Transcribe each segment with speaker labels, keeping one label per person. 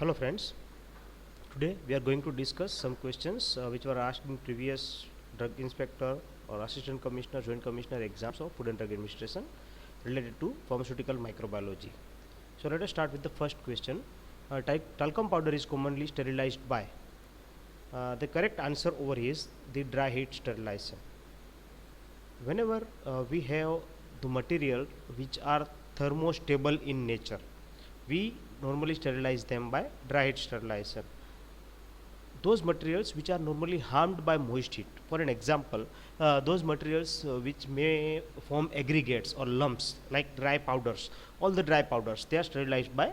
Speaker 1: Hello friends, today we are going to discuss some questions which were asked in previous drug inspector or assistant commissioner, joint commissioner exams of Food and Drug Administration related to pharmaceutical microbiology. So let us start with the first question. Talcum powder is commonly sterilized by. The correct answer over is the dry heat sterilization. Whenever we have the material which are thermostable in nature, we normally sterilize them by dry heat sterilization. Those materials which are normally harmed by moist heat, for an example, those materials which may form aggregates or lumps like dry powders, all the dry powders, they are sterilized by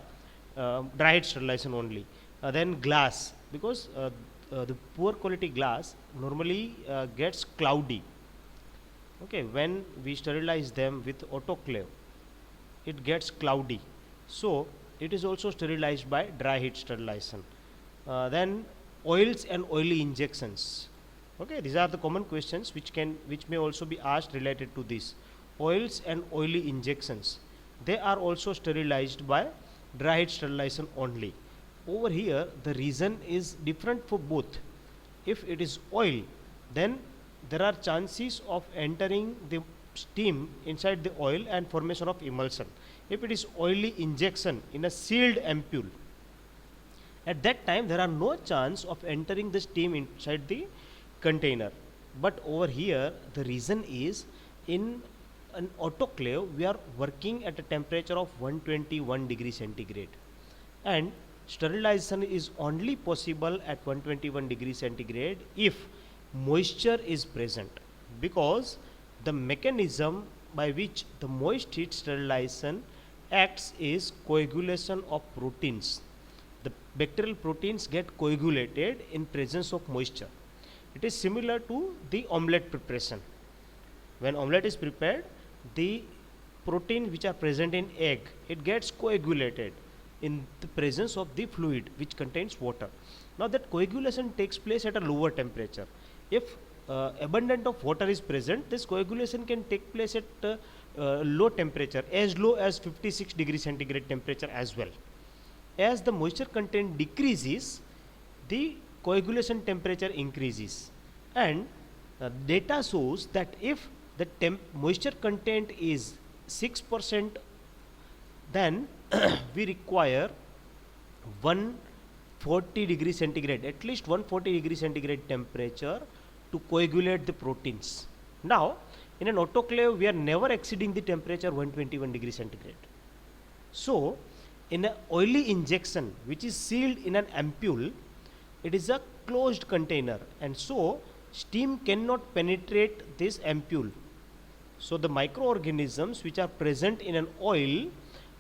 Speaker 1: dry heat sterilization only. Then glass, because the poor quality glass normally gets cloudy. Okay, when we sterilize them with autoclave, it gets cloudy, so it is also sterilized by dry heat sterilization. Then oils and oily injections. Okay, these are the common questions which may also be asked related to this. Oils and oily injections, they are also sterilized by dry heat sterilization only. Over here the reason is different for both. If it is oil, then there are chances of entering the steam inside the oil and formation of emulsion. If it is oily injection in a sealed ampule, at that time there are no chance of entering the steam inside the container. But over here the reason is, in an autoclave we are working at a temperature of 121 degrees centigrade, and sterilization is only possible at 121 degrees centigrade if moisture is present, because the mechanism by which the moist heat sterilization acts is coagulation of proteins. The bacterial proteins get coagulated in presence of moisture. It is similar to the omelette preparation. When omelette is prepared, the proteins which are present in egg, it gets coagulated in the presence of the fluid which contains water. Now that coagulation takes place at a lower temperature. If abundant of water is present, this coagulation can take place at low temperature, as low as 56 degrees centigrade temperature as well. As the moisture content decreases, the coagulation temperature increases, and data shows that if the moisture content is 6%, then we require 140 degrees centigrade, at least 140 degrees centigrade temperature to coagulate the proteins. Now in an autoclave we are never exceeding the temperature 121 degrees centigrade. So in an oily injection which is sealed in an ampule, it is a closed container, and so steam cannot penetrate this ampule. So the microorganisms which are present in an oil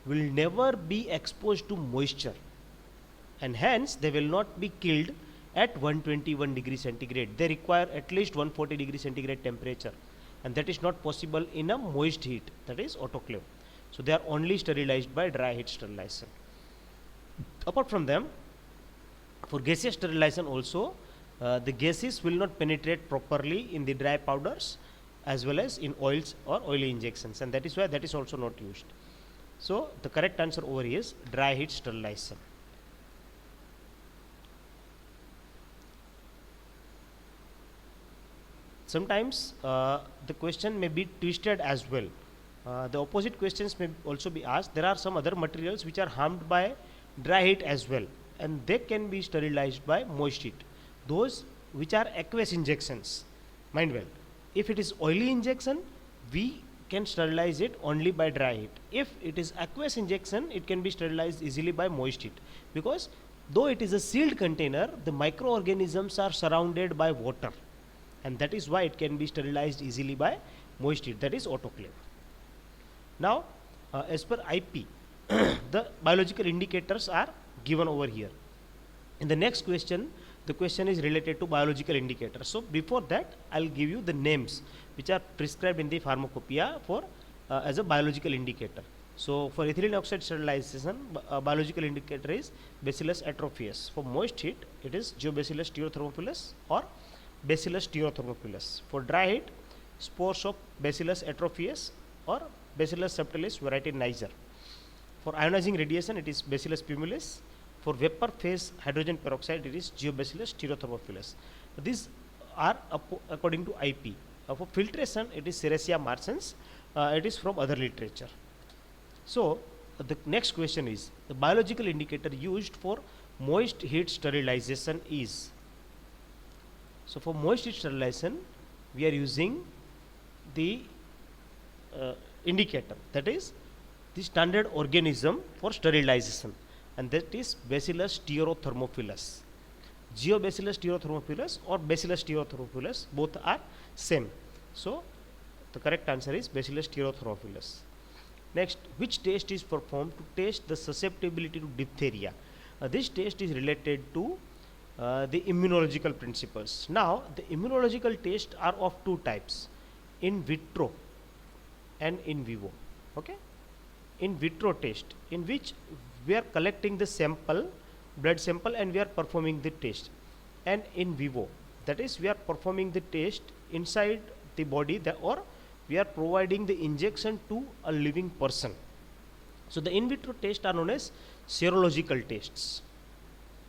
Speaker 1: will never be exposed to moisture, and hence they will not be killed at 121 degrees centigrade. They require at least 140 degrees centigrade temperature, and that is not possible in a moist heat, that is autoclave. So they are only sterilized by dry heat sterilization. Apart from them, for gaseous sterilization also, the gases will not penetrate properly in the dry powders as well as in oils or oily injections, and that is why that is also not used. So the correct answer over here is dry heat sterilization. Sometimes the question may be twisted as well. The opposite questions may also be asked. There are some other materials which are harmed by dry heat as well, and they can be sterilized by moist heat. Those which are aqueous injections, mind well, if it is oily injection, we can sterilize it only by dry heat. If it is aqueous injection, it can be sterilized easily by moist heat, because though it is a sealed container, the microorganisms are surrounded by water, and that is why it can be sterilized easily by moist heat, that is autoclave. Now as per IP, the biological indicators are given over here. In the next question, the question is related to biological indicators. So before that, I'll give you the names which are prescribed in the pharmacopoeia for as a biological indicator. So for ethylene oxide sterilization, biological indicator is Bacillus atrophius. For moist heat, it is Geobacillus stereothermophilus or Bacillus stereothermophilus. For dry heat, spores of Bacillus atrophius or Bacillus subtilis variety Niger. For ionizing radiation, it is Bacillus pumilus. For vapor phase hydrogen peroxide, it is Geobacillus stereothermophilus. These are according to IP. For filtration, it is Serratia marcescens. It is from other literature. So the next question is, the biological indicator used for moist heat sterilization is. So for moist heat sterilization, we are using the indicator, that is the standard organism for sterilization, and that is Bacillus stereothermophilus. Geobacillus stereothermophilus or Bacillus stereothermophilus, both are same. So the correct answer is Bacillus stereothermophilus. Next, which test is performed to test the susceptibility to diphtheria? This test is related to the immunological principles. Now, the immunological tests are of two types, in vitro and in vivo. Okay, in vitro test, in which we are collecting the sample, blood sample, and we are performing the test, and in vivo, that is we are performing the test inside the body, or we are providing the injection to a living person. So the in vitro tests are known as serological tests.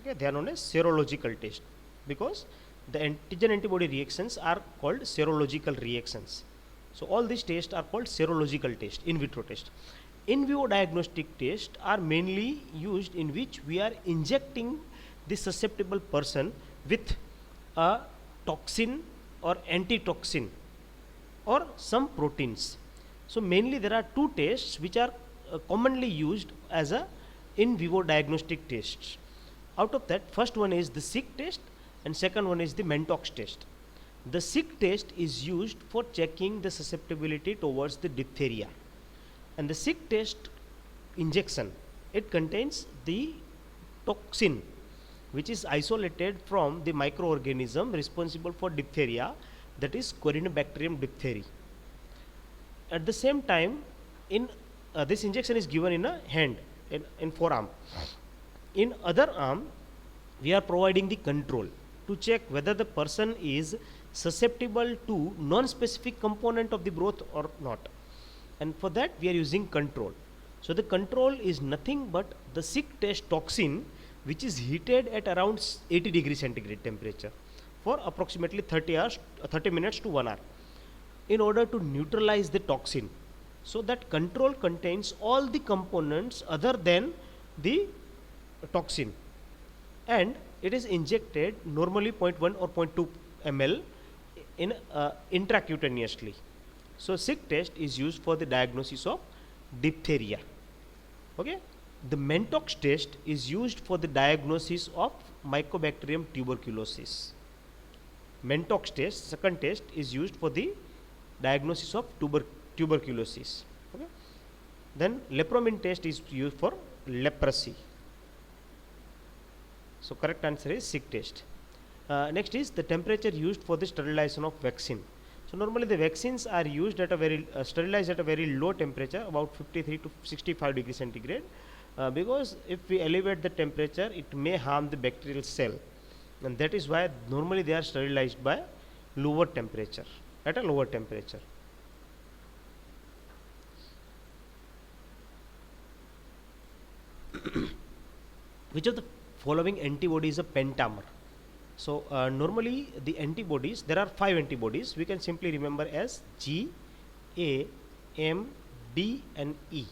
Speaker 1: Okay, they are known as serological tests because the antigen antibody reactions are called serological reactions. So all these tests are called serological tests, in vitro tests. In vivo diagnostic tests are mainly used in which we are injecting the susceptible person with a toxin or antitoxin or some proteins. So mainly there are two tests which are commonly used as a in vivo diagnostic tests. Out of that, first one is the Schik test and second one is the Mantoux test. The Schik test is used for checking the susceptibility towards the diphtheria, and the Schik test injection, it contains the toxin which is isolated from the microorganism responsible for diphtheria, that is Corynebacterium diphtheriae. At the same time, in this injection is given in a hand, in forearm. In other arm, we are providing the control to check whether the person is susceptible to non-specific component of the growth or not, and for that we are using control. So the control is nothing but the Schik test toxin, which is heated at around 80 degrees centigrade temperature for approximately 30 minutes to 1 hour in order to neutralize the toxin. So that control contains all the components other than the toxin, and it is injected normally 0.1 or 0.2 ml in intracutaneously. So Schik test is used for the diagnosis of diphtheria. Okay, the Mantoux test is used for the diagnosis of Mycobacterium tuberculosis. Mantoux test, second test, is used for the diagnosis of tuberculosis. Okay, then Lepromin test is used for leprosy. So correct answer is Schik test. Next is the temperature used for the sterilization of vaccine. So normally the vaccines are used at a very sterilized at a very low temperature, about 53 to 65 degrees centigrade, because if we elevate the temperature, it may harm the bacterial cell, and that is why normally they are sterilized by lower temperature, at a lower temperature. Which of the following antibody is a pentamer? So normally the antibodies, there are 5 antibodies, we can simply remember as G, A, M, D and E.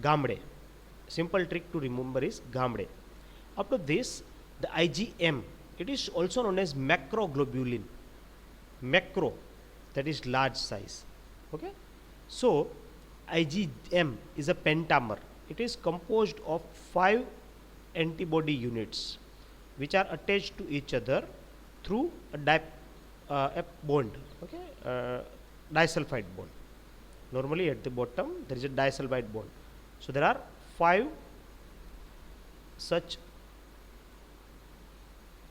Speaker 1: Gamde. Simple trick to remember is Gamde. After this, the IgM, it is also known as macroglobulin. Macro, that is large size. Okay, so IgM is a pentamer. It is composed of 5 antibody units which are attached to each other through a bond, okay, disulfide bond. Normally at the bottom there is a disulfide bond. So there are 5 such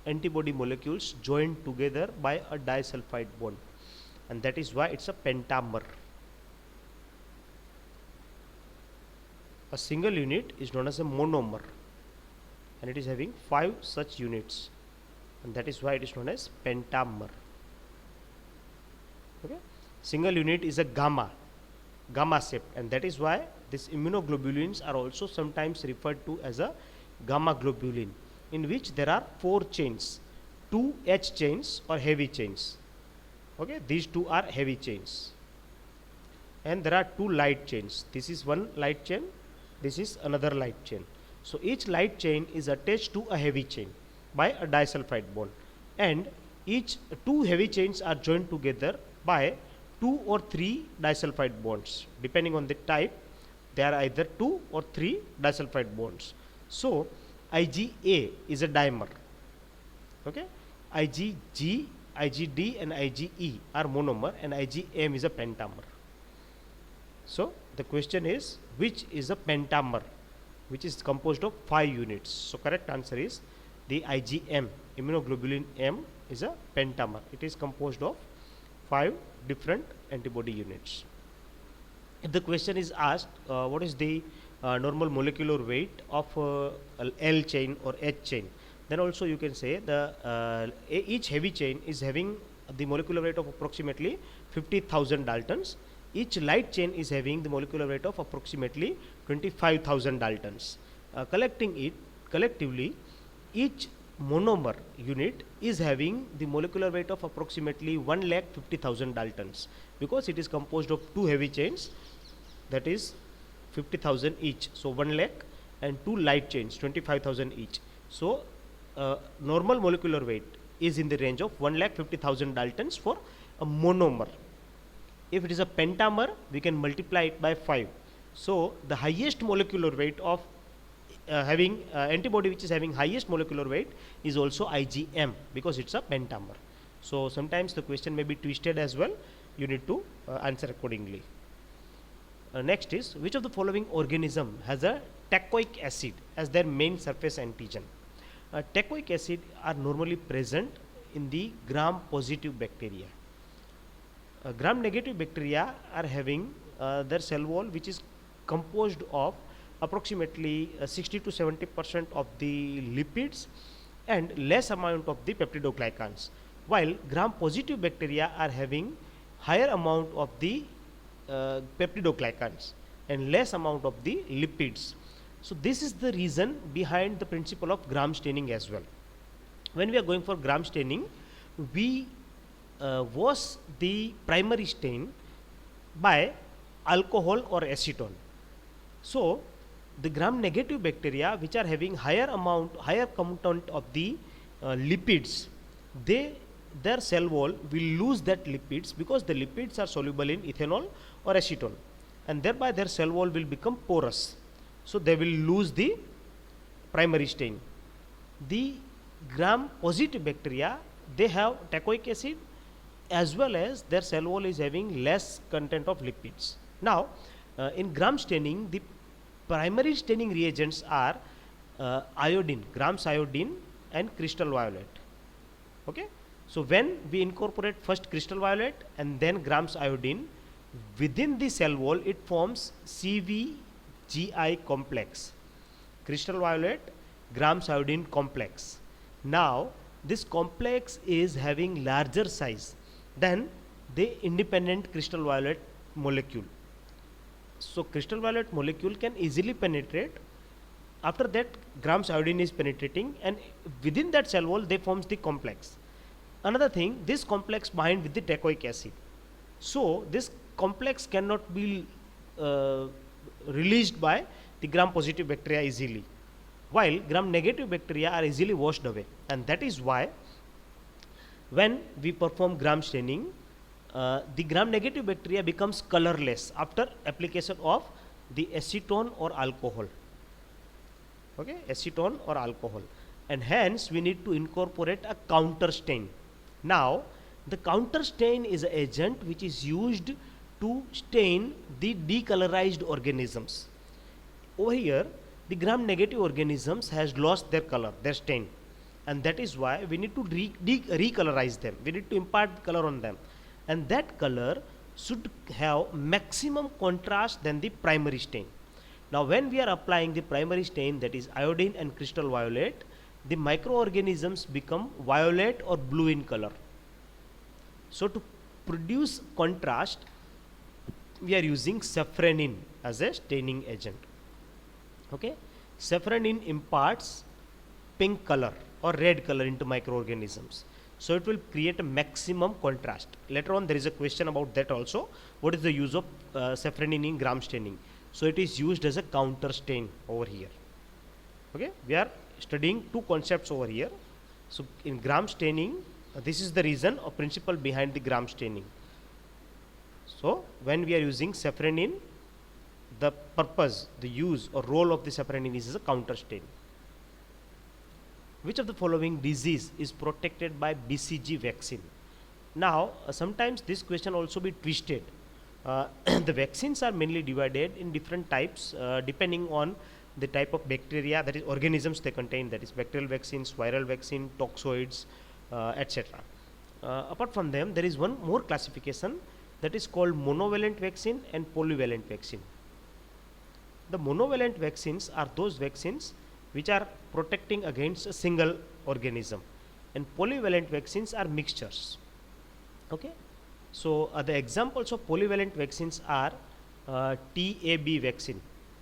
Speaker 1: antibody molecules joined together by a disulfide bond, and that is why it's a pentamer. A single unit is known as a monomer, and it is having 5 such units, and that is why it is known as pentamer. Okay, single unit is a gamma shaped, and that is why these immunoglobulins are also sometimes referred to as a gamma globulin, in which there are 4 chains, 2 H chains or heavy chains. Okay, these 2 are heavy chains, and there are 2 light chains. This is one light chain, this is another light chain. So each light chain is attached to a heavy chain by a disulfide bond, and each 2 heavy chains are joined together by 2 or 3 disulfide bonds. Depending on the type, there are either 2 or 3 disulfide bonds. So IgA is a dimer. Okay, IgG, IgD and IgE are monomer, and IgM is a pentamer. So the question is, which is a pentamer, which is composed of 5 units? So correct answer is the IgM, immunoglobulin M, is a pentamer. It is composed of 5 different antibody units. If the question is asked what is the normal molecular weight of L chain or H chain, then also you can say the each heavy chain is having the molecular weight of approximately 50,000 Daltons. Each light chain is having the molecular weight of approximately 25,000 Daltons. Collecting it collectively, each monomer unit is having the molecular weight of approximately 1,50,000 Daltons, because it is composed of 2 heavy chains, that is 50,000 each. So 1 lakh, and 2 light chains, 25,000 each. So normal molecular weight is in the range of 1,50,000 Daltons for a monomer. If it is a pentamer, we can multiply it by 5. So the highest molecular weight of having antibody which is having highest molecular weight is also IgM, because it's a pentamer. So sometimes the question may be twisted as well. You need to answer accordingly. Next is, which of the following organism has a teichoic acid as their main surface antigen? Teichoic acid are normally present in the gram-positive bacteria. Gram-negative bacteria are having their cell wall which is composed of approximately 60 to 70% of the lipids and less amount of the peptidoglycans, while gram-positive bacteria are having higher amount of the peptidoglycans and less amount of the lipids. So this is the reason behind the principle of gram staining as well. When we are going for gram staining, we wash the primary stain by alcohol or acetone. So the gram negative bacteria which are having higher content of the lipids, their cell wall will lose that lipids, because the lipids are soluble in ethanol or acetone, and thereby their cell wall will become porous. So they will lose the primary stain. The gram positive bacteria, they have teichoic acid, as well as their cell wall is having less content of lipids. Now in gram staining, the primary staining reagents are iodine, grams iodine and crystal violet. Okay, so when we incorporate first crystal violet and then grams iodine, within the cell wall it forms CVGI complex, crystal violet grams iodine complex. Now this complex is having larger size than the independent crystal violet molecule. So crystal violet molecule can easily penetrate. After that, grams iodine is penetrating, and within that cell wall they forms the complex. Another thing, this complex bind with the teichoic acid. So this complex cannot be released by the gram positive bacteria easily, while gram negative bacteria are easily washed away. And that is why when we perform gram staining, the gram negative bacteria becomes colorless after application of the acetone or alcohol. Okay, acetone or alcohol, and hence we need to incorporate a counterstain. Now the counterstain is an agent which is used to stain the decolorized organisms. Over here the gram negative organisms has lost their color, their stain, and that is why we need to recolorize them. We need to impart color on them, and that color should have maximum contrast than the primary stain. Now when we are applying the primary stain, that is iodine and crystal violet, the microorganisms become violet or blue in color. So to produce contrast, we are using safranin as a staining agent. Okay, Safranin imparts pink color or red color into microorganisms. So it will create a maximum contrast. Later on there is a question about that also. What is the use of safranin in gram staining? So it is used as a counter stain over here. Okay, we are studying two concepts over here. So in gram staining, this is the reason or principle behind the gram staining. So when we are using safranin, the purpose, the use or role of the safranin is as a counter stain. Which of the following disease is protected by BCG vaccine? Now sometimes this question also be twisted. The vaccines are mainly divided in different types depending on the type of bacteria, that is organisms they contain, that is bacterial vaccines, viral vaccine, toxoids, etc. Apart from them, there is one more classification, that is called monovalent vaccine and polyvalent vaccine. The monovalent vaccines are those vaccines which are protecting against a single organism, and polyvalent vaccines are mixtures. Okay, so the examples of polyvalent vaccines are TAB vaccine.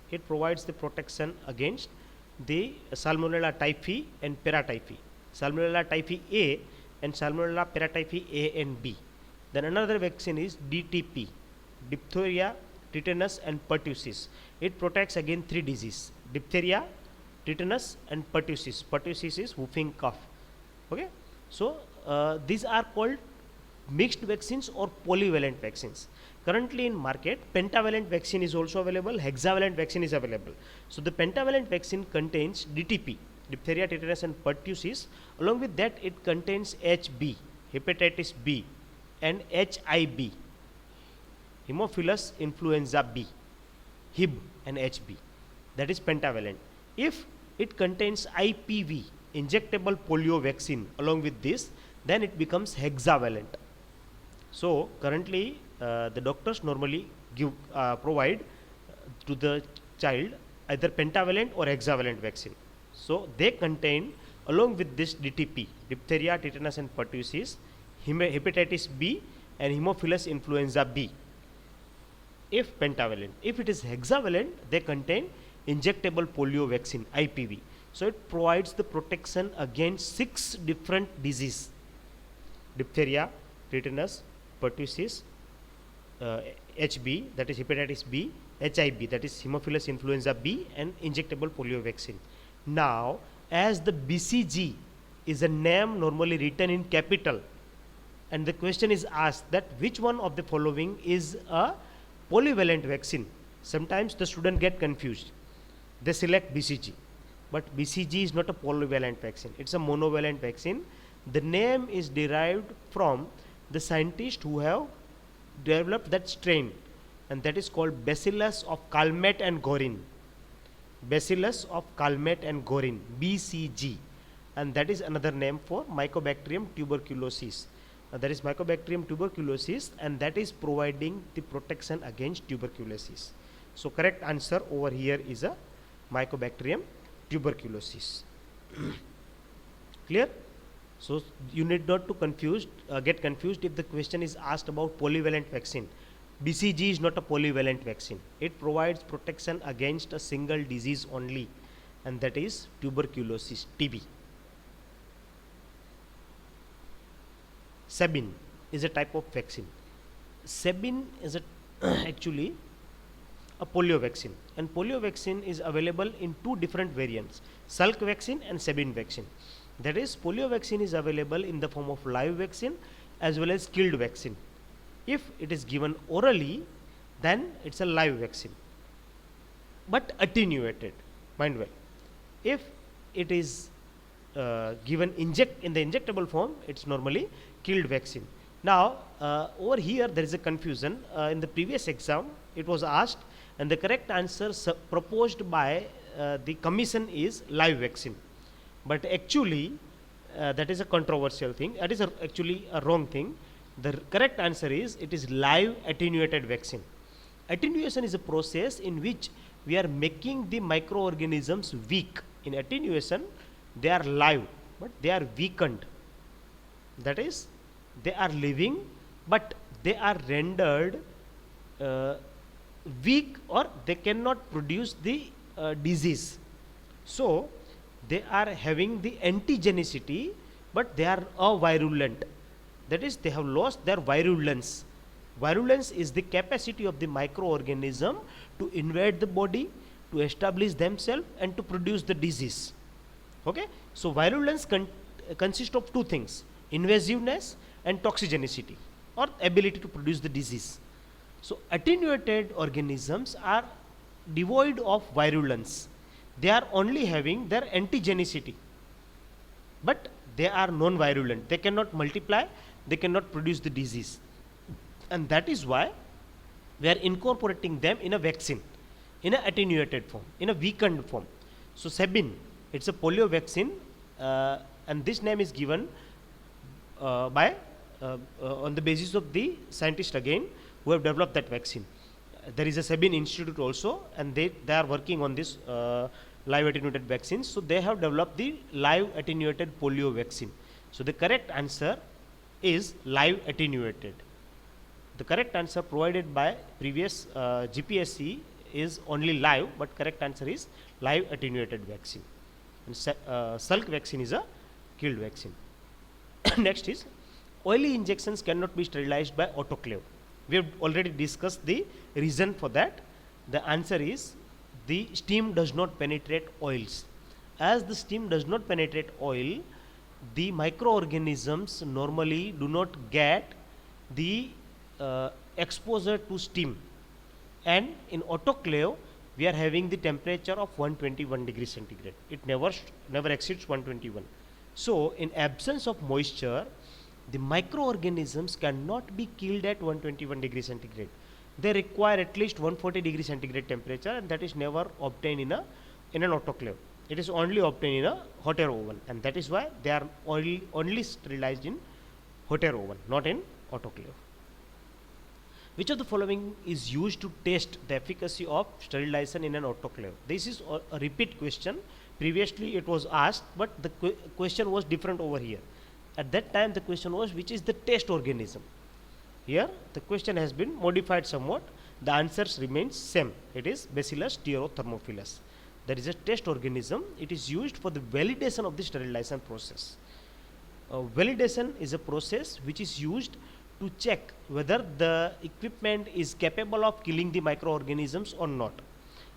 Speaker 1: It provides the protection against the Salmonella typhi and paratyphi, Salmonella typhi A and Salmonella paratyphi A and B. Then another vaccine is DTP, diphtheria, tetanus and pertussis. It protects against three diseases: diphtheria, tetanus and pertussis. Pertussis is whooping cough. Okay, so these are called mixed vaccines or polyvalent vaccines. Currently in market, pentavalent vaccine is also available, hexavalent vaccine is available. So the pentavalent vaccine contains DTP, diphtheria, tetanus and pertussis. Along with that, it contains HB, hepatitis B, and HIB, Haemophilus influenza B, HIB and HB. That is pentavalent. If it contains IPV, injectable polio vaccine, along with this, then it becomes hexavalent. So currently the doctors normally provide to the child either pentavalent or hexavalent vaccine. So they contain, along with this DTP, diphtheria, tetanus and pertussis, hepatitis B and Haemophilus influenza B, if pentavalent. If it is hexavalent, they contain injectable polio vaccine, IPV. So it provides the protection against 6 different diseases: diphtheria, tetanus, pertussis, HB, that is hepatitis B, HIB, that is Haemophilus influenza B, and injectable polio vaccine. Now, as the BCG is a name normally written in capital, and the question is asked that which one of the following is a polyvalent vaccine, sometimes the student get confused. They select BCG, but BCG is not a polyvalent vaccine, it's a monovalent vaccine. The name is derived from the scientists who have developed that strain, and that is called Bacillus of Calmette and Gorin. Bacillus of Calmette and Gorin, BCG, and that is another name for Mycobacterium tuberculosis. That is Mycobacterium tuberculosis, and that is providing the protection against tuberculosis. So correct answer over here is a Mycobacterium tuberculosis. Clear? So you need not to get confused if the question is asked about polyvalent vaccine. BCG is not a polyvalent vaccine. It provides protection against a single disease only, and that is tuberculosis, TB. Sabin is a type of vaccine. Sabin is actually a polio vaccine, and polio vaccine is available in 2 different variants: Salk vaccine and Sabin vaccine. That is, polio vaccine is available in the form of live vaccine as well as killed vaccine. If it is given orally, then it's a live vaccine, but attenuated, mind well. If it is given in the injectable form, it's normally killed vaccine. Now over here there is a confusion. In the previous exam it was asked, and the correct answer proposed by the commission is live vaccine, but actually that is a controversial thing. That is actually a wrong thing. The correct answer is it is live attenuated vaccine. Attenuation is a process in which we are making the microorganisms weak. In attenuation, they are live, but they are weakened. That is, they are living, but they are rendered weak, or they cannot produce the disease. So they are having the antigenicity, but they are avirulent. That is, they have lost their virulence. Virulence is the capacity of the microorganism to invade the body, to establish themselves, and to produce the disease. Okay, so virulence consists of two things: invasiveness and toxigenicity, or ability to produce the disease. So attenuated organisms are devoid of virulence. They are only having their antigenicity, but they are non-virulent. They cannot multiply, they cannot produce the disease, and that is why we are incorporating them in a vaccine, in a attenuated form, in a weakened form. So Sabin, it's a polio vaccine, and this name is given by on the basis of the scientists again who have developed that vaccine. There is a Sabin Institute also, and they are working on this live attenuated vaccines. So they have developed the live attenuated polio vaccine. So the correct answer is live attenuated. The correct answer provided by previous GPSC is only live, but correct answer is live attenuated vaccine. And Salk vaccine is a killed vaccine. Next is, oily injections cannot be sterilized by autoclave. We have already discussed the reason for that. The answer is, the steam does not penetrate oils. As the steam does not penetrate oil, the microorganisms normally do not get the exposure to steam, and in autoclave we are having the temperature of 121 degrees centigrade. It never exceeds 121. So in absence of moisture, the microorganisms cannot be killed at 121 degrees centigrade. They require at least 140 degrees centigrade temperature, and that is never obtained in an autoclave. It is only obtained in a hot air oven, and that is why they are only sterilized in hot air oven, not in autoclave. Which of the following is used to test the efficacy of sterilization in an autoclave? This is a repeat question. Previously it was asked, but the question was different over here. At that time the question was, which is the test organism? Here the question has been modified somewhat. The answers remains same. It is Bacillus stereothermophilus. That is a test organism. It is used for the validation of the sterilization process. Validation is a process which is used to check whether the equipment is capable of killing the microorganisms or not.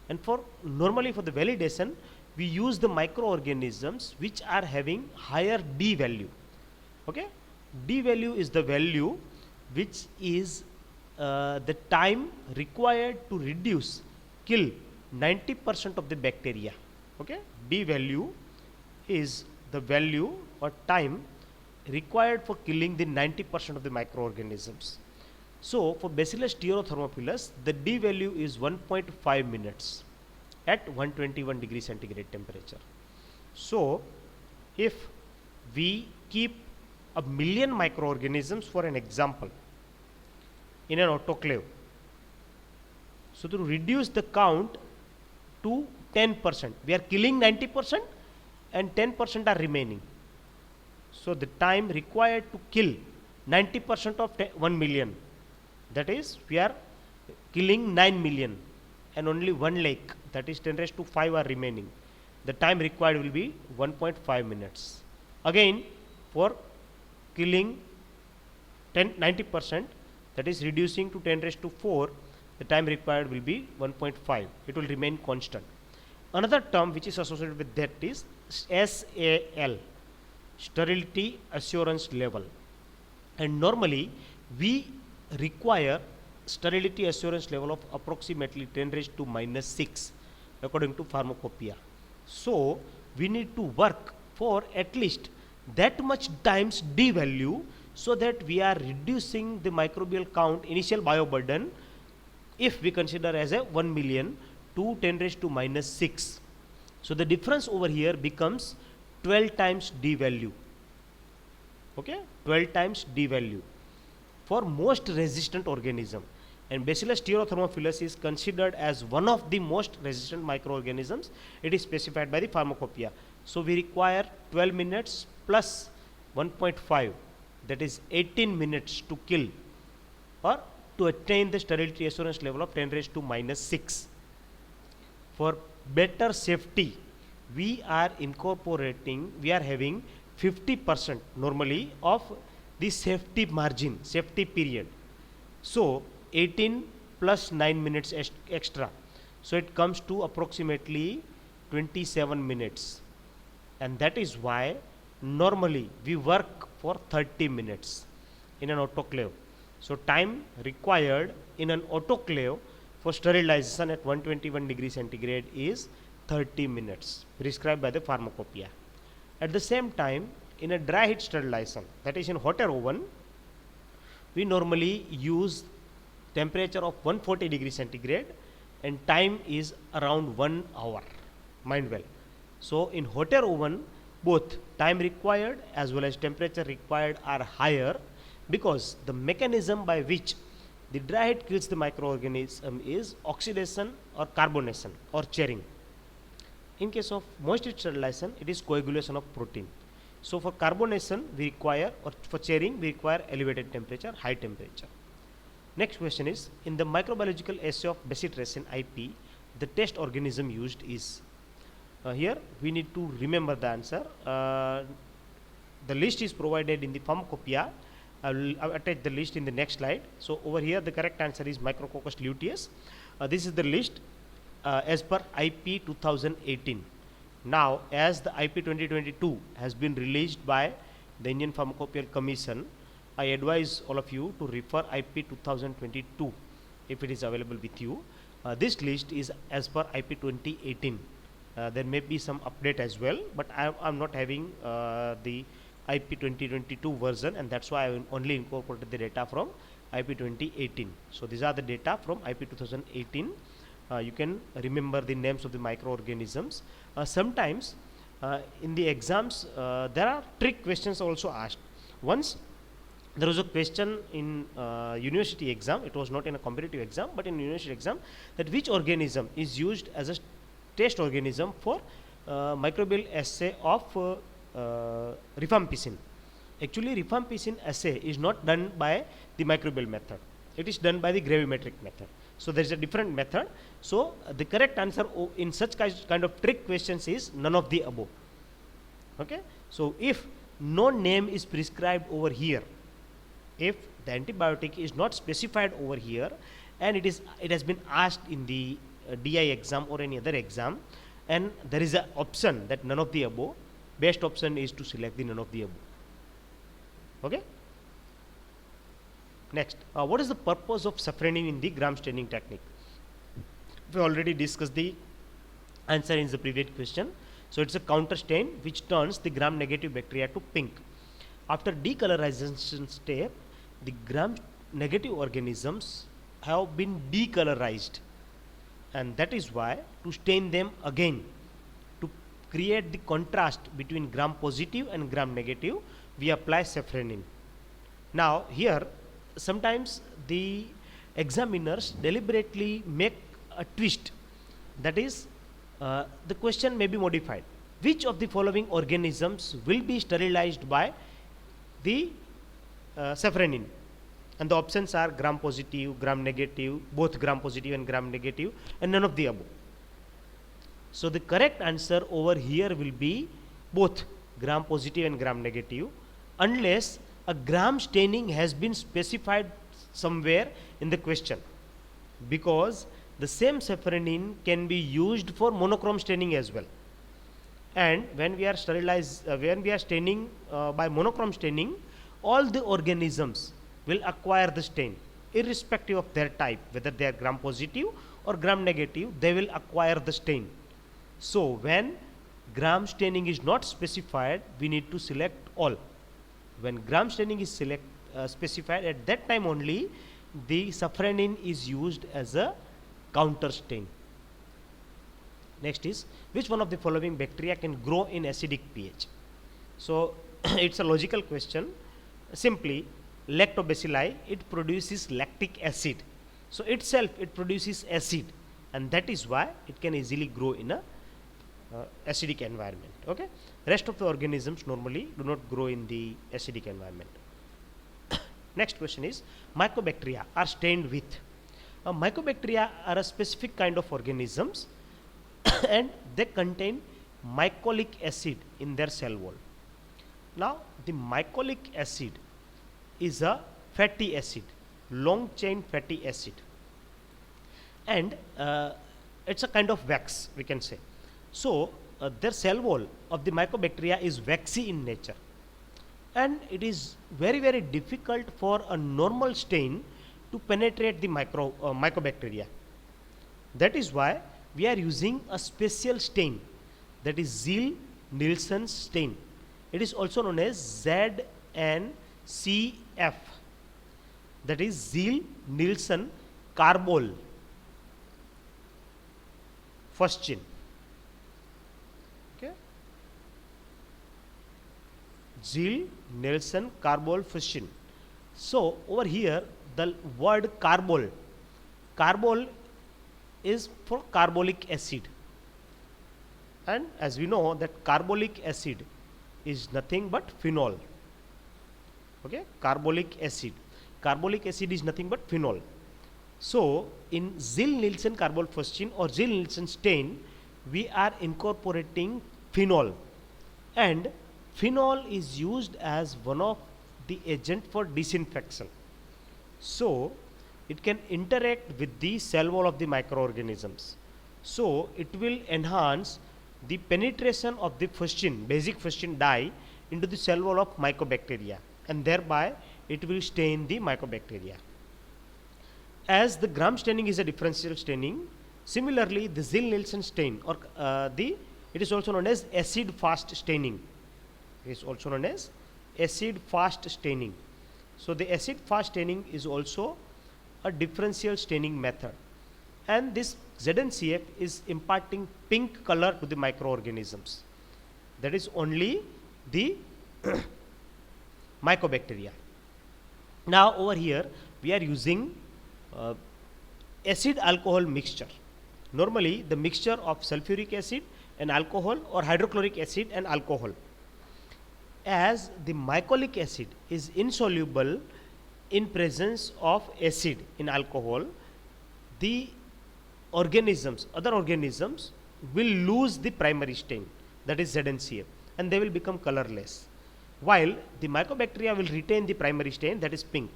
Speaker 1: And normally for the validation, we use the microorganisms which are having higher D value. Okay, D value is the value which is the time required to kill 90% of the bacteria. Okay, D value is the value or time required for killing the 90% of the microorganisms. So for Bacillus stereothermophilus, the D value is 1.5 minutes at 121 degree centigrade temperature. So if we keep 1,000,000 microorganisms for an example in an autoclave, so to reduce the count to 10%, we are killing 90% and 10% are remaining. So the time required to kill 90% of 1,000,000, that is, we are killing 9,000,000 and only 1 lakh, that is 10⁵ are remaining. The time required will be 1.5 minutes. Again, for killing 90%, that is reducing to 10⁴, the time required will be 1.5. It will remain constant. Another term which is associated with that is SAL, sterility assurance level, and normally we require sterility assurance level of approximately 10⁻⁻⁶ according to pharmacopoeia. So we need to work for at least that much times D value, so that we are reducing the microbial count, initial bioburden, if we consider as a 1,000,000 to 10⁻⁻⁶. So the difference over here becomes 12 times D value. Okay, 12 times D value for most resistant organism, and Bacillus stereothermophilus is considered as one of the most resistant microorganisms. It is specified by the pharmacopoeia. So we require 12 minutes plus 1.5, that is 18 minutes to kill or to attain the sterility assurance level of 10⁻⁻⁶. For better safety, we are having 50% normally of the safety margin, safety period. So 18 plus 9 minutes extra. So it comes to approximately 27 minutes. And that is why normally we work for 30 minutes in an autoclave. So time required in an autoclave for sterilization at 121 degrees centigrade is 30 minutes prescribed by the pharmacopoeia. At the same time, in a dry heat sterilization, that is in hot air oven, we normally use temperature of 140 degrees centigrade and time is around 1 hour. Mind well. So in hot air oven, both time required as well as temperature required are higher, because the mechanism by which the dry heat kills the microorganism is oxidation or carbonation or chairing. In case of moist heat sterilization, it is coagulation of protein. So for carbonation we require, or for chairing we require elevated temperature, high temperature. Next question is, in the microbiological assay of bacitracin IP, the test organism used is. Here we need to remember the answer. The list is provided in the pharmacopoeia. I will attach the list in the next slide. So over here the correct answer is Micrococcus luteus. This is the list as per IP 2018. Now as the IP 2022 has been released by the Indian Pharmacopoeial Commission, I advise all of you to refer IP 2022 if it is available with you. This list is as per IP 2018. There may be some update as well, but I am not having the IP 2022 version, and that's why I only incorporated the data from IP 2018. So these are the data from IP 2018. You can remember the names of the microorganisms. Sometimes in the exams there are trick questions also asked. Once there was a question in university exam, it was not in a competitive exam but in university exam, that which organism is used as a test organism for microbial assay of rifampicin. Actually rifampicin assay is not done by the microbial method, it is done by the gravimetric method. So there is a different method. So the correct answer in such kind of trick questions is none of the above. Okay. So if no name is prescribed over here, if the antibiotic is not specified over here, and it has been asked in the DI exam or any other exam, and there is an option that none of the above, best option is to select the none of the above. Okay. Next, what is the purpose of safranin in the gram staining technique? We already discussed the answer in the previous question. So it's a counter stain which turns the gram negative bacteria to pink. After decolorization step, the gram negative organisms have been decolorized, and that is why to stain them again, to create the contrast between gram positive and gram negative, we apply safranin. Now here sometimes the examiners deliberately make a twist, that is the question may be modified. Which of the following organisms will be sterilized by the safranin? And the options are gram positive, gram negative, both gram positive and gram negative, and none of the above. So the correct answer over here will be both gram positive and gram negative, unless a gram staining has been specified somewhere in the question, because the same safranin can be used for monochrome staining as well. And when we are staining by monochrome staining, all the organisms will acquire the stain irrespective of their type, whether they are gram positive or gram negative, they will acquire the stain. So when gram staining is not specified, we need to select all. When gram staining is specified, at that time only the safranin is used as a counter stain. Next is, which one of the following bacteria can grow in acidic pH? So it's a logical question. Simply, Lactobacilli, it produces lactic acid. So itself it produces acid, and that is why it can easily grow in a acidic environment. Okay. Rest of the organisms normally do not grow in the acidic environment. Next question is, mycobacteria are stained with. Mycobacteria are a specific kind of organisms and they contain mycolic acid in their cell wall. Now the mycolic acid is a fatty acid, long chain fatty acid, and it's a kind of wax, we can say. So their cell wall of the mycobacteria is waxy in nature, and it is very difficult for a normal stain to penetrate the mycobacteria. That is why we are using a special stain, that is Ziehl-Neelsen stain. It is also known as ZNCF, that is Ziehl-Neelsen carbol fuscin. Okay, Ziehl-Neelsen carbol fuscin. So over here the word carbol is for carbolic acid, and as we know that carbolic acid is nothing but phenol. Okay, carbolic acid is nothing but phenol. So in Ziehl-Neelsen carbol fuscin or Ziehl-Neelsen stain, we are incorporating phenol, and phenol is used as one of the agent for disinfection. So it can interact with the cell wall of the microorganisms. So it will enhance the penetration of the fuscin, basic fuscin dye, into the cell wall of mycobacteria, and thereby it will stain the mycobacteria. As the Gram staining is a differential staining, similarly the Ziehl-Neelsen stain, or it is also known as acid fast staining. It is also known as acid fast staining. So the acid fast staining is also a differential staining method, and this ZNCF is imparting pink color to the microorganisms. That is only the mycobacteria. Now over here we are using acid alcohol mixture. Normally the mixture of sulfuric acid and alcohol, or hydrochloric acid and alcohol. As the mycolic acid is insoluble in presence of acid in alcohol, the other organisms will lose the primary stain, that is ZNCF, and they will become colorless, while the mycobacteria will retain the primary stain, that is pink.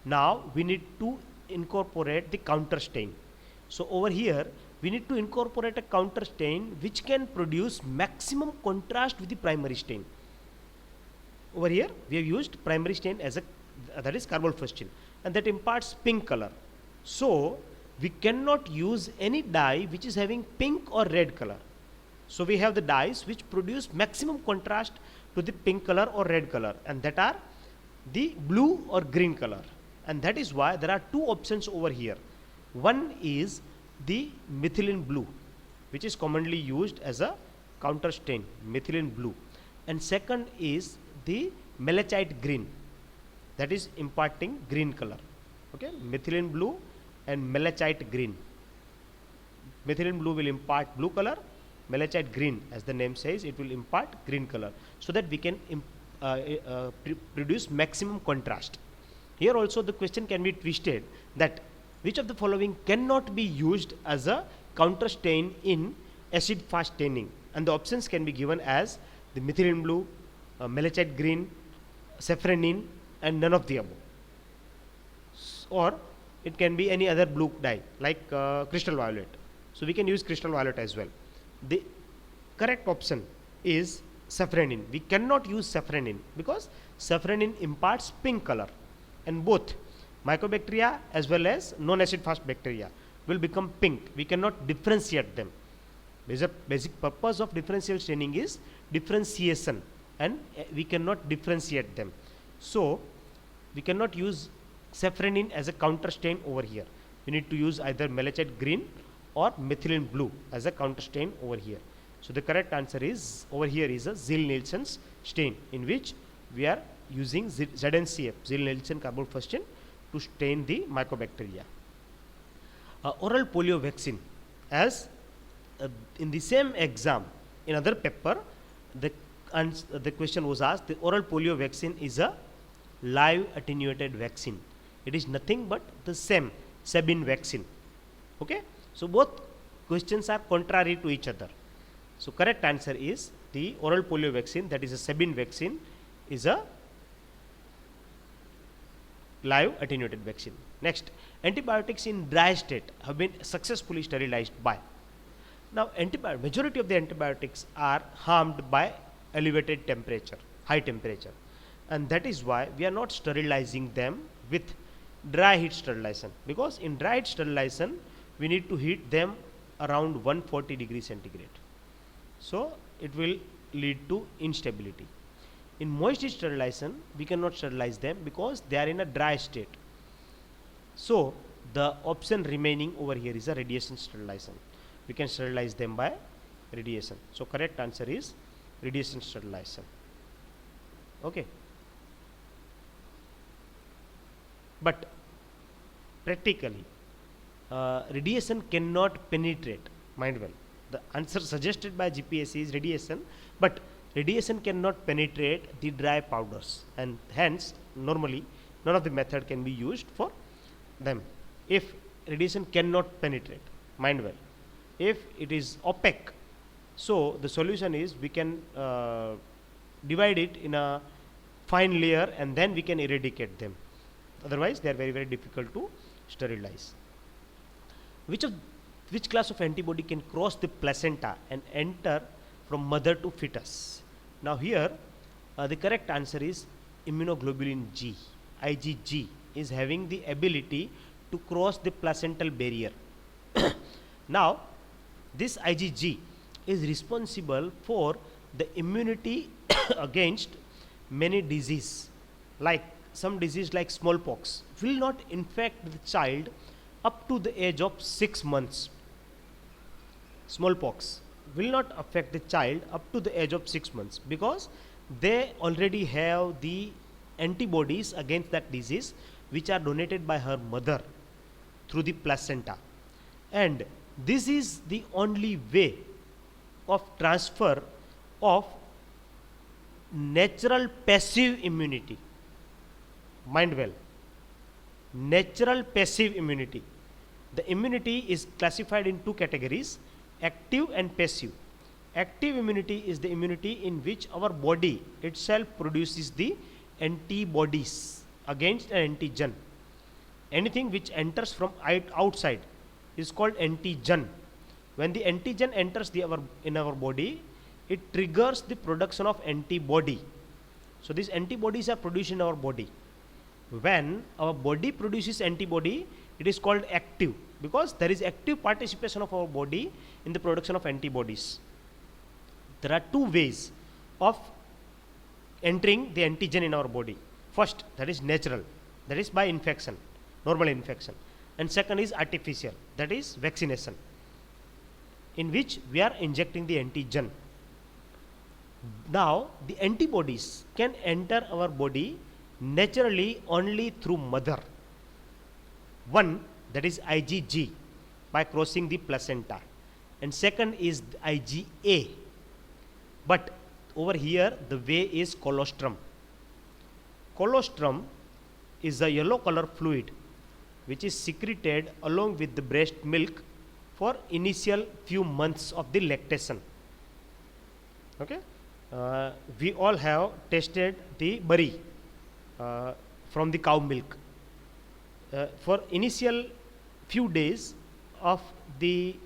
Speaker 1: Now we need to incorporate the counter stain. So over here we need to incorporate a counter stain which can produce maximum contrast with the primary stain. Over here we have used primary stain as a that is carbol fuscin, and that imparts pink color. So we cannot use any dye which is having pink or red color. So we have the dyes which produce maximum contrast to the pink color or red color, and that are the blue or green color. And that is why there are two options over here. One is the methylene blue, which is commonly used as a counter stain, methylene blue, and second is the malachite green, that is imparting green color. Okay, methylene blue and malachite green. Methylene blue will impart blue color, malachite green, as the name says, it will impart green color, so that we can produce maximum contrast. Here also the question can be twisted, that which of the following cannot be used as a counter stain in acid fast staining, and the options can be given as the methylene blue, malachite green, safranin, and none of the above. Or it can be any other blue dye like crystal violet. So we can use crystal violet as well. The correct option is safranin. We cannot use safranin because safranin imparts pink color, and both mycobacteria as well as non-acid fast bacteria will become pink. We cannot differentiate them. Basic purpose of differential staining is differentiation, and we cannot differentiate them. So we cannot use safranin as a counter stain over here. We need to use either malachite green or methylene blue as a counter stain over here. So the correct answer is over here is a Ziehl-Neelsen stain, in which we are using ZNCF, Ziehl-Neelsen carbol fuscin, to stain the mycobacteria. Oral polio vaccine, as in the same exam in other paper the question was asked, the oral polio vaccine is a live attenuated vaccine. It is nothing but the same Sabin vaccine. Okay, so both questions are contrary to each other. So correct answer is the oral polio vaccine, that is a Sabin vaccine, is a live attenuated vaccine. Next, antibiotics in dry state have been successfully sterilized by. Now, majority of the antibiotics are harmed by elevated temperature, high temperature, and that is why we are not sterilizing them with dry heat sterilization, because in dry heat sterilization we need to heat them around 140 degrees centigrade. So it will lead to instability. In moist heat sterilization we cannot sterilize them because they are in a dry state. So the option remaining over here is a radiation sterilization. We can sterilize them by radiation. So correct answer is radiation sterilization. Okay. But practically radiation cannot penetrate, mind well. The answer suggested by GPSC is radiation, but radiation cannot penetrate the dry powders, and hence normally none of the method can be used for them if radiation cannot penetrate, mind well. If it is opaque, so the solution is we can divide it in a fine layer and then we can eradicate them. Otherwise they are very difficult to sterilize. Which class of antibody can cross the placenta and enter from mother to fetus? Now here the correct answer is immunoglobulin G. IgG is having the ability to cross the placental barrier. Now this IgG is responsible for the immunity against many diseases, like some disease like smallpox will not infect the child up to the age of 6 months. Smallpox will not affect the child up to the age of 6 months because they already have the antibodies against that disease which are donated by her mother through the placenta, and this is the only way of transfer of natural passive immunity. Mind well, natural passive immunity. The immunity is classified in two categories, active and passive. Active immunity is the immunity in which our body itself produces the antibodies against an antigen. Anything which enters from outside is called antigen. When the antigen enters in our body, it triggers the production of antibody. So these antibodies are produced in our body. When our body produces antibody, it is called active because there is active participation of our body in the production of antibodies. There are two ways of entering the antigen in our body. First, that is natural, that is by infection, normal infection, and second is artificial, that is vaccination, in which we are injecting the antigen. Now the antibodies can enter our body naturally only through mother. One, that is IgG by crossing the placenta, and second is IgA, but over here the way is colostrum. Colostrum is a yellow color fluid which is secreted along with the breast milk for initial few months of the lactation. Okay, we all have tasted the bari from the cow milk. For initial few days of the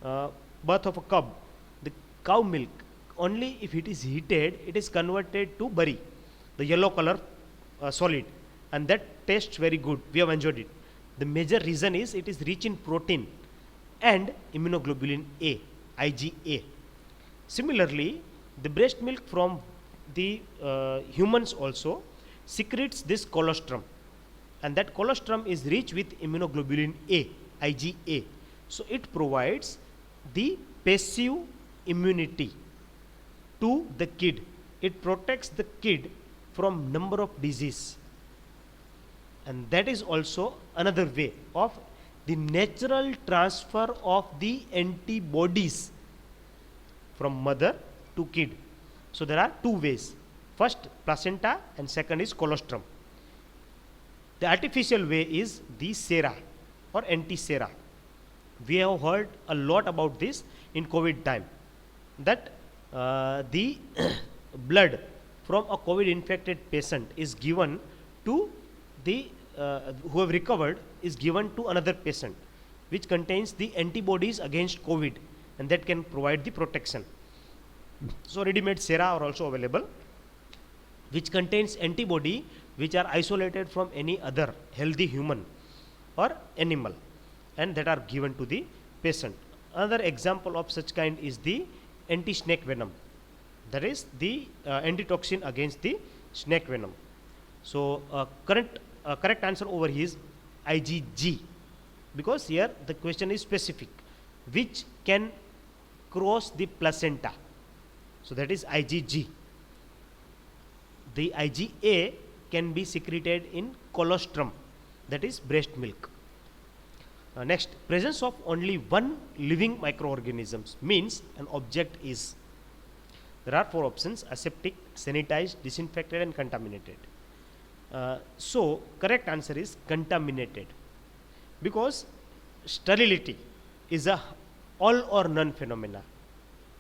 Speaker 1: birth of a cub, the cow milk, only if it is heated, it is converted to bari, the yellow color solid, and that tastes very good. We have enjoyed it. The major reason is it is rich in protein and immunoglobulin A, IgA. Similarly, the breast milk from the humans also secretes this colostrum, and that colostrum is rich with immunoglobulin A, IgA. So it provides the passive immunity to the kid. It protects the kid from number of disease, and that is also another way of the natural transfer of the antibodies from mother to kid. So there are two ways, first placenta and second is colostrum. The artificial way is the sera or anti-sera. We have heard a lot about this in COVID time. that the blood from a COVID infected patient is given to the who have recovered is given to another patient, which contains the antibodies against COVID, and that can provide the protection. So ready-made sera are also available, which contains antibody which are isolated from any other healthy human or animal, and that are given to the patient. Another example of such kind is the anti-snake venom, that is the antitoxin against the snake venom. So correct answer over here is IgG, because here the question is specific, which can cross the placenta. So that is IgG. The IgA can be secreted in colostrum, that is breast milk. Next, presence of only one living microorganisms means an object is. There are 4 options: aseptic, sanitized, disinfected, and contaminated. So correct answer is contaminated, because sterility is a all or none phenomena.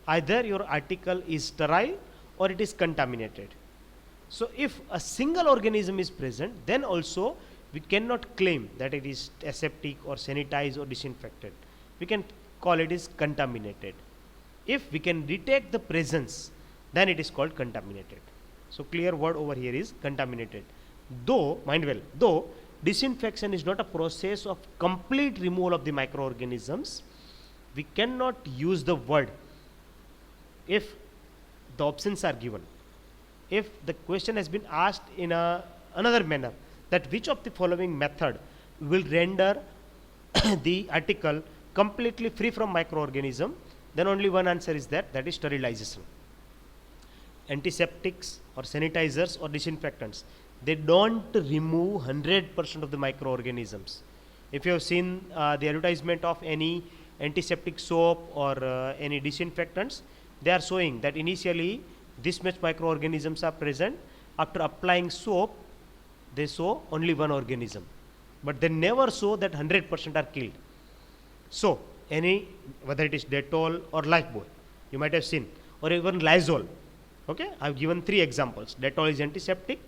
Speaker 1: Either your article is sterile or it is contaminated. So if a single organism is present, then also we cannot claim that it is aseptic or sanitized or disinfected. We can call it is contaminated. If we can detect the presence, then it is called contaminated. So clear word over here is contaminated. Though, mind well, though disinfection is not a process of complete removal of the microorganisms, we cannot use the word if the options are given. If the question has been asked in another manner, that which of the following method will render the article completely free from microorganism, then only one answer is that is sterilization. Antiseptics or sanitizers or disinfectants, they don't remove 100% of the microorganisms. If you have seen the advertisement of any antiseptic soap or any disinfectants, they are showing that initially this much microorganisms are present. After applying soap, they show only one organism, but they never show that 100% are killed. So any, whether it is Dettol or Lifebuoy, you might have seen, or even Lysol. Okay, I have given 3 examples. Dettol is antiseptic,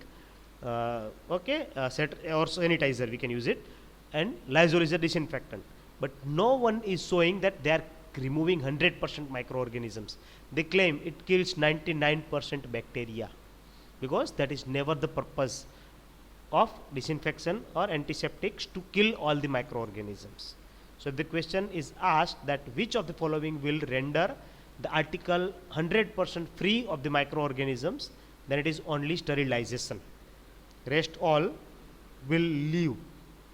Speaker 1: or sanitizer, we can use it, and Lysol is a disinfectant. But no one is showing that they are removing 100% microorganisms. They claim it kills 99% bacteria, because that is never the purpose of disinfection or antiseptics, to kill all the microorganisms. So if the question is asked that which of the following will render the article 100% free of the microorganisms, then it is only sterilization. Rest all will leave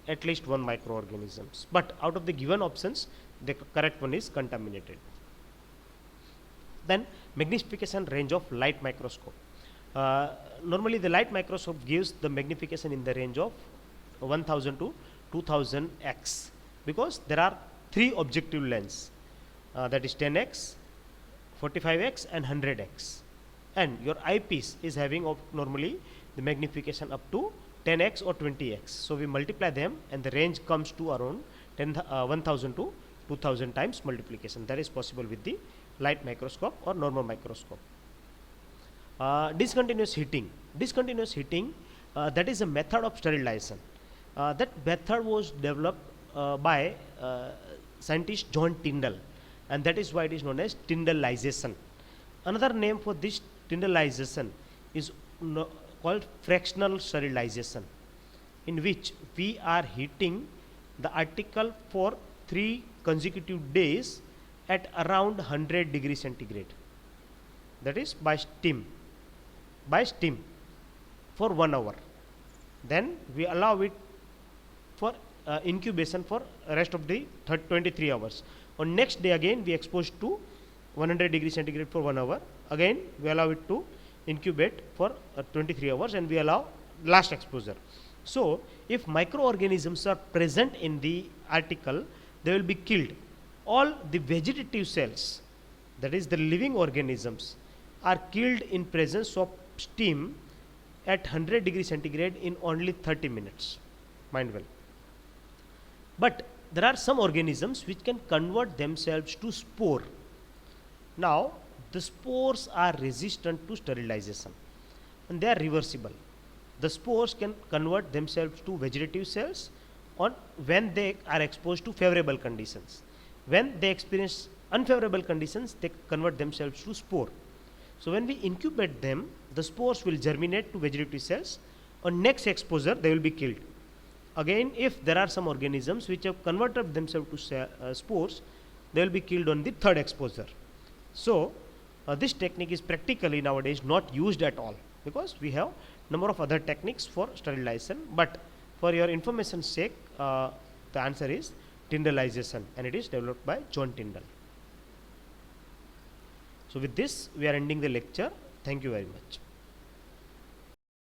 Speaker 1: at least one microorganisms. But out of the given options, the correct one is contaminated. Then magnification range of light microscope. Normally the light microscope gives the magnification in the range of 1000 to 2000x, because there are 3 objective lens, that is 10x, 45x and 100x, and your eyepiece is having normally the magnification up to 10x or 20x. So we multiply them and the range comes to around 1000 to 2000 times multiplication. That is possible with the light microscope or normal microscope. Discontinuous heating. Discontinuous heating, that is a method of sterilization. That method was developed by scientist John Tyndall, and that is why it is known as Tyndallization. Another name for this Tyndallization is called fractional sterilization, in which we are heating the article for 3 consecutive days at around 100 degrees centigrade, that is by steam for 1 hour. Then we allow it for incubation for rest of the 23 hours. On next day again we expose to 100 degrees centigrade for 1 hour. Again we allow it to incubate for 23 hours and we allow last exposure. So if microorganisms are present in the article, they will be killed. All the vegetative cells, that is the living organisms, are killed in presence of steam at 100 degrees centigrade in only 30 minutes. Mind well. But there are some organisms which can convert themselves to spore. Now the spores are resistant to sterilization and they are reversible. The spores can convert themselves to vegetative cells on when they are exposed to favorable conditions. When they experience unfavorable conditions, they convert themselves to spore. So when we incubate them, the spores will germinate to vegetative cells. On next exposure, they will be killed. Again, if there are some organisms which have converted themselves to spores, they will be killed on the third exposure. So this technique is practically nowadays not used at all, because we have number of other techniques for sterilization. But for your information's sake, the answer is Tyndallization, and it is developed by John Tyndall. So with this, we are ending the lecture. Thank you very much.